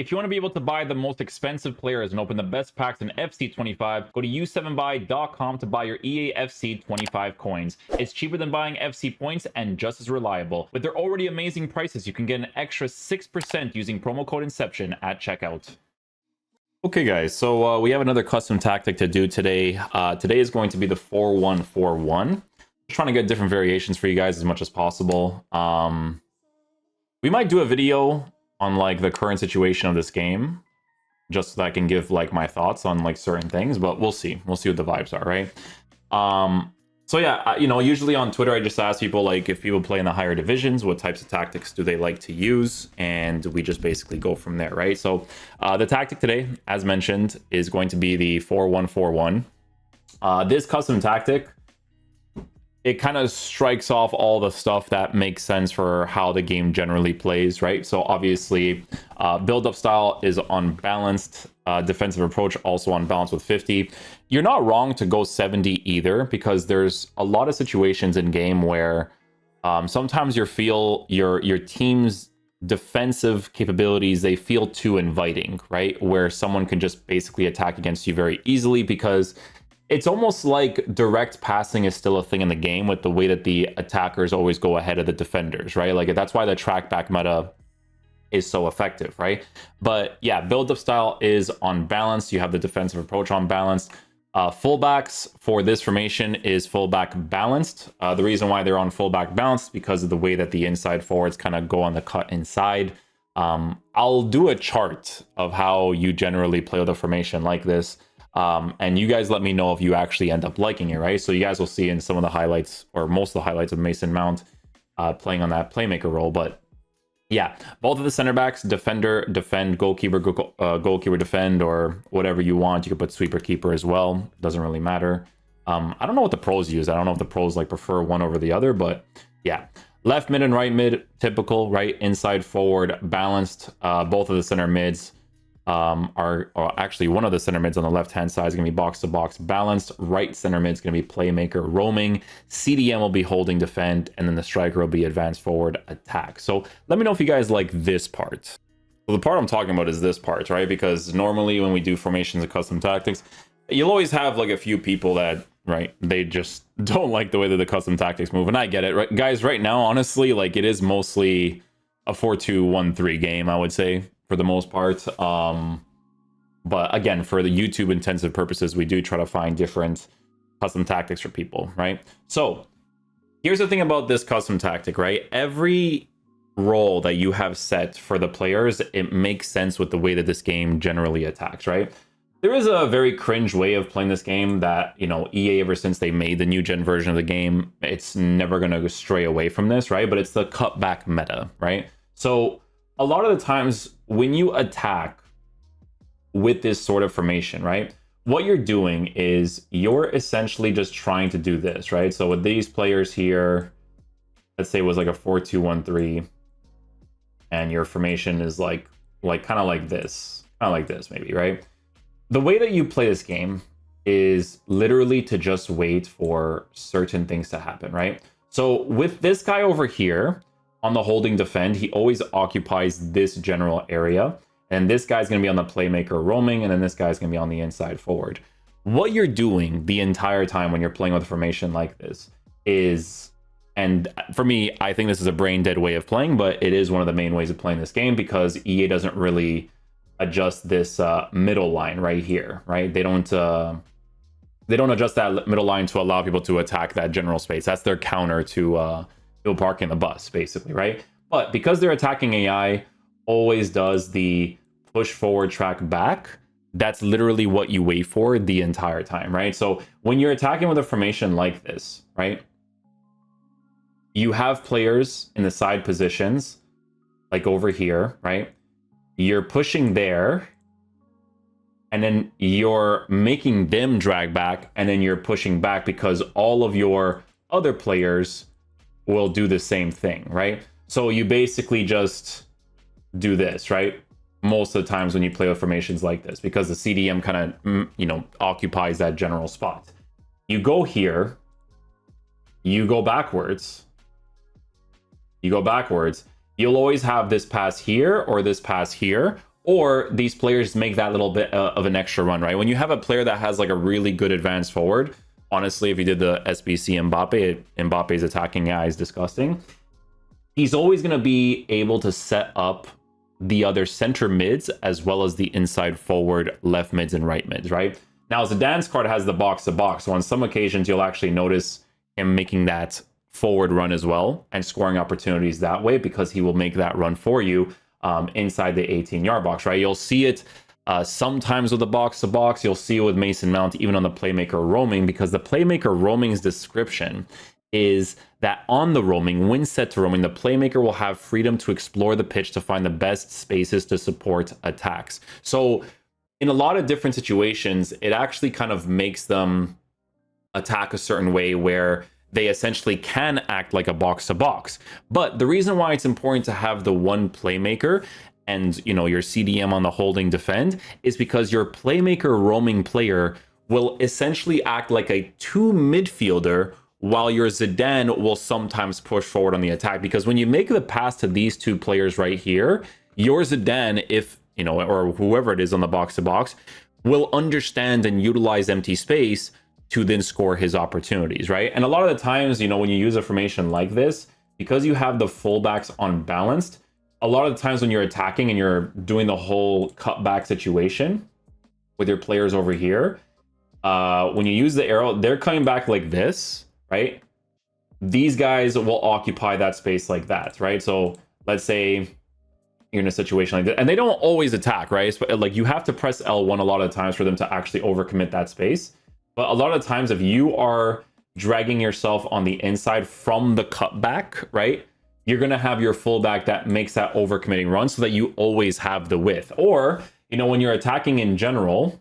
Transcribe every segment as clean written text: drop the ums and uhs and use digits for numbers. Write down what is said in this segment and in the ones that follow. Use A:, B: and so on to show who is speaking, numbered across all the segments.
A: If you want to be able to buy the most expensive players and open the best packs in FC25, go to u7buy.com to buy your EA FC25 coins. It's cheaper than buying FC points and just as reliable. With their already amazing prices, you can get an extra 6% using promo code Inception at checkout. Okay guys, so we have another custom tactic to do today. Today is going to be the 4-1-4-1. Just trying to get different variations for you guys as much as possible. We might do a video on like the current situation of this game, just so that I can give like my thoughts on like certain things, but we'll see. We'll see what the vibes are, right? So yeah, you know, usually on Twitter, I just ask people like if people play in the higher divisions, what types of tactics do they like to use? And we just basically go from there, right? So the tactic today, as mentioned, is going to be the 4-1-4-1. This custom tactic, it kind of strikes off all the stuff that makes sense for how the game generally plays, right? So obviously, build-up style is unbalanced. Defensive approach also unbalanced with 50. You're not wrong to go 70 either, because there's a lot of situations in game where sometimes your team's defensive capabilities, they feel too inviting, right? Where someone can just basically attack against you very easily, because it's almost like direct passing is still a thing in the game with the way that the attackers always go ahead of the defenders, right? Like that's why the track back meta is so effective, right? But yeah, build-up style is unbalanced. You have the defensive approach unbalanced. Fullbacks for this formation is fullback balanced. The reason why they're on fullback balanced because of the way that the inside forwards kind of go on the cut inside. I'll do a chart of how you generally play with a formation like this. And you guys let me know if you actually end up liking it, right? So you guys will see in some of the highlights, or most of the highlights of Mason Mount playing on that playmaker role. But yeah, both of the center backs, defender, defend, goalkeeper, goalkeeper, defend, or whatever you want. You could put sweeper, keeper as well. Doesn't really matter. I don't know what the pros use. I don't know if the pros like prefer one over the other, but yeah. Left mid and right mid, typical, right? Inside forward, balanced. Both of the center mids or actually one of the center mids on the left hand side is going to be box to box balanced. Right center mid is going to be playmaker roaming. CDM will be holding defend, and then the striker will be advanced forward attack. So let me know if you guys like this part. So the part I'm talking about is this part, right? Because normally when we do formations and custom tactics, you'll always have like a few people that, right, they just don't like the way that the custom tactics move, and I get it, right guys? Right now, honestly, like it is mostly a 4-2-1-3 game, I would say, for the most part. But again, for the YouTube intensive purposes, we do try to find different custom tactics for people, right? So here's the thing about this custom tactic, right? Every role that you have set for the players, it makes sense with the way that this game generally attacks, right? There is a very cringe way of playing this game that, you know, EA, ever since they made the new gen version of the game, it's never going to stray away from this, right? But it's the cutback meta, right? So a lot of the times when you attack with this sort of formation, right, what you're doing is you're essentially just trying to do this, right? So with these players here, let's say it was like a 4-2-1-3, and your formation is like kind of like this maybe, right? The way that you play this game is literally to just wait for certain things to happen, right? So with this guy over here on the holding defend, he always occupies this general area. And this guy's going to be on the playmaker roaming, and then this guy's going to be on the inside forward. What you're doing the entire time when you're playing with a formation like this is, and for me, I think this is a brain dead way of playing, but it is one of the main ways of playing this game, because EA doesn't really adjust this middle line right here, right? They don't adjust that middle line to allow people to attack that general space. That's their counter to parking the bus, basically, right? But because they're attacking AI, always does the push forward track back. That's literally what you wait for the entire time, right? So when you're attacking with a formation like this, right, you have players in the side positions, like over here, right? You're pushing there, and then you're making them drag back, and then you're pushing back because all of your other players will do the same thing, right? So you basically just do this, right? Most of the times when you play with formations like this, because the CDM kind of, you know, occupies that general spot. You go here, you go backwards, you'll always have this pass here or this pass here, or these players make that little bit of an extra run, right? When you have a player that has like a really good advanced forward, honestly, if you did the SBC Mbappe's attacking AI is disgusting. He's always going to be able to set up the other center mids as well as the inside forward left mids and right mids, right? Now, Zidane's card has the box to box, so on some occasions you'll actually notice him making that forward run as well and scoring opportunities that way because he will make that run for you inside the 18-yard box, right? You'll see it sometimes with the box to box. You'll see it with Mason Mount, even on the playmaker roaming, because the playmaker roaming's description is that on the roaming, when set to roaming, the playmaker will have freedom to explore the pitch to find the best spaces to support attacks. So in a lot of different situations, it actually kind of makes them attack a certain way where they essentially can act like a box to box. But the reason why it's important to have the one playmaker and your CDM on the holding defend is because your playmaker roaming player will essentially act like a two midfielder while your Zidane will sometimes push forward on the attack. Because when you make the pass to these two players right here, your Zidane, if or whoever it is on the box to box, will understand and utilize empty space to then score his opportunities, right? And a lot of the times, when you use a formation like this, because you have the fullbacks unbalanced, a lot of the times when you're attacking and you're doing the whole cutback situation with your players over here, when you use the arrow, they're coming back like this, right? These guys will occupy that space like that, right? So let's say you're in a situation like that, and they don't always attack, right? But like you have to press L1 a lot of times for them to actually overcommit that space. But a lot of times, if you are dragging yourself on the inside from the cutback, right, you're going to have your fullback that makes that overcommitting run so that you always have the width. Or, when you're attacking in general,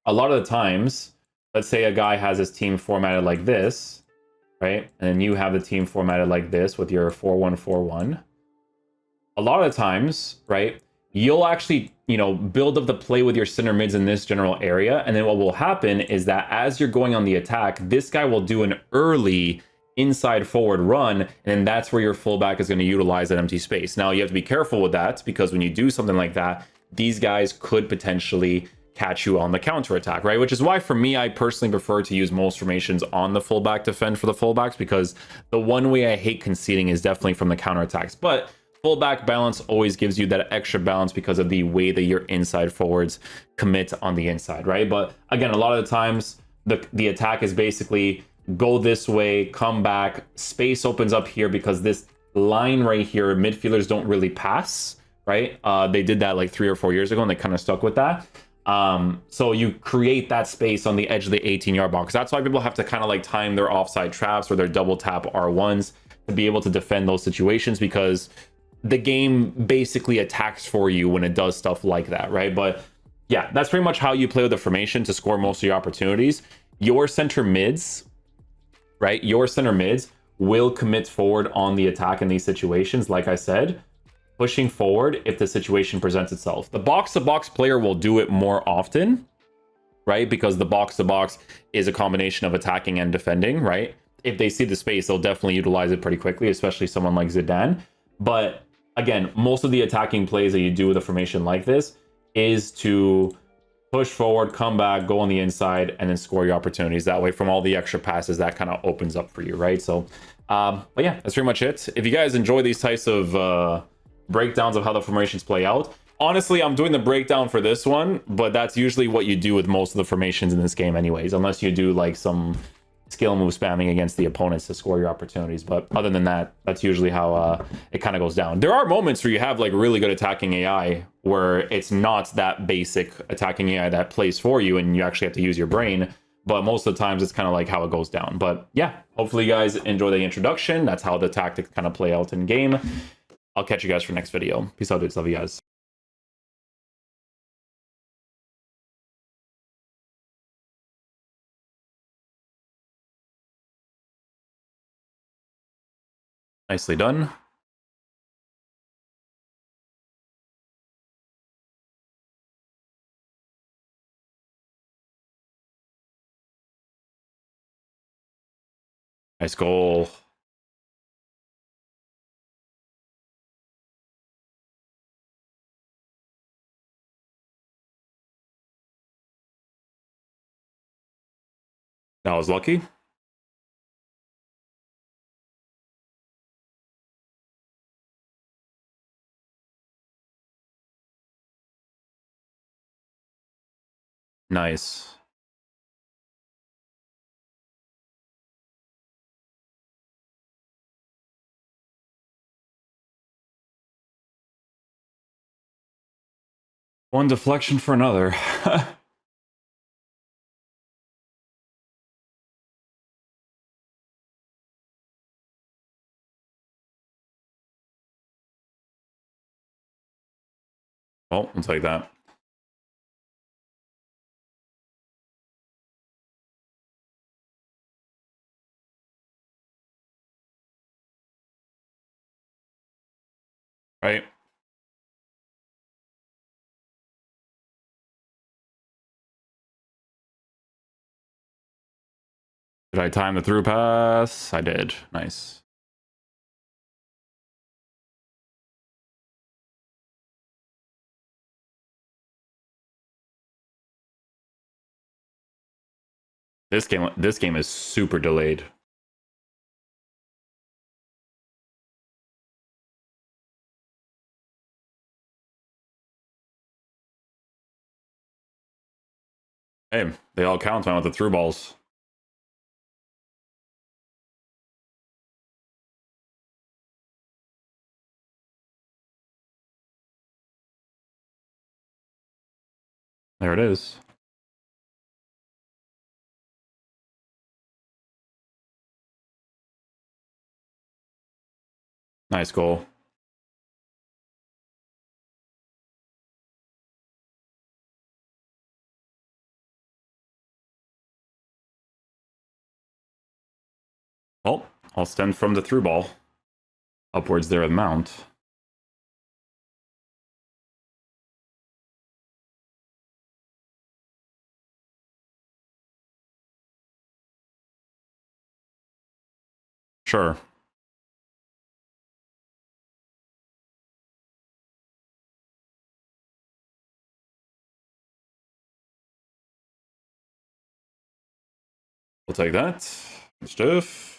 A: a lot of the times, let's say a guy has his team formatted like this, right? And you have the team formatted like this with your 4-1-4-1. A lot of the times, right, you'll actually, build up the play with your center mids in this general area. And then what will happen is that as you're going on the attack, this guy will do an early inside forward run. And then that's where your fullback is going to utilize that empty space. Now, you have to be careful with that because when you do something like that, these guys could potentially catch you on the counter attack, right? Which is why for me, I personally prefer to use most formations on the fullback defend for the fullbacks, because the one way I hate conceding is definitely from the counter attacks. But fullback balance always gives you that extra balance because of the way that your inside forwards commit on the inside, right? But again, a lot of the times the attack is basically go this way, come back, space opens up here because this line right here, midfielders don't really pass, right? They did that like 3 or 4 years ago and they kind of stuck with that. So you create that space on the edge of the 18-yard box. That's why people have to kind of like time their offside traps or their double tap R1s to be able to defend those situations, because the game basically attacks for you when it does stuff like that, right? But yeah, that's pretty much how you play with the formation to score most of your opportunities. Your center mids, right? Your center mids will commit forward on the attack in these situations, like I said, pushing forward if the situation presents itself. The box-to-box player will do it more often, right? Because the box-to-box is a combination of attacking and defending, right? If they see the space, they'll definitely utilize it pretty quickly, especially someone like Zidane. But again, most of the attacking plays that you do with a formation like this is to push forward, come back, go on the inside, and then score your opportunities. That way, from all the extra passes, that kind of opens up for you, right? So, but yeah, that's pretty much it. If you guys enjoy these types of breakdowns of how the formations play out, honestly, I'm doing the breakdown for this one, but that's usually what you do with most of the formations in this game anyways, unless you do like some skill move spamming against the opponents to score your opportunities. But other than that, that's usually how it kind of goes down. There are moments where you have like really good attacking AI where it's not that basic attacking AI that plays for you and you actually have to use your brain. But most of the times it's kind of like how it goes down. But yeah, hopefully you guys enjoy the introduction. That's how the tactics kind of play out in game. I'll catch you guys for next video. Peace out, dudes. Love you guys. Nicely done. Nice goal. That was lucky. Nice. One deflection for another. Oh, I'll take that. Right. Did I time the through pass? I did. Nice. This game is super delayed. Hey, they all count on with the through balls. There it is. Nice goal. Oh, I'll stem from the through ball. Upwards there with mount. Sure. We'll take that. Stuff.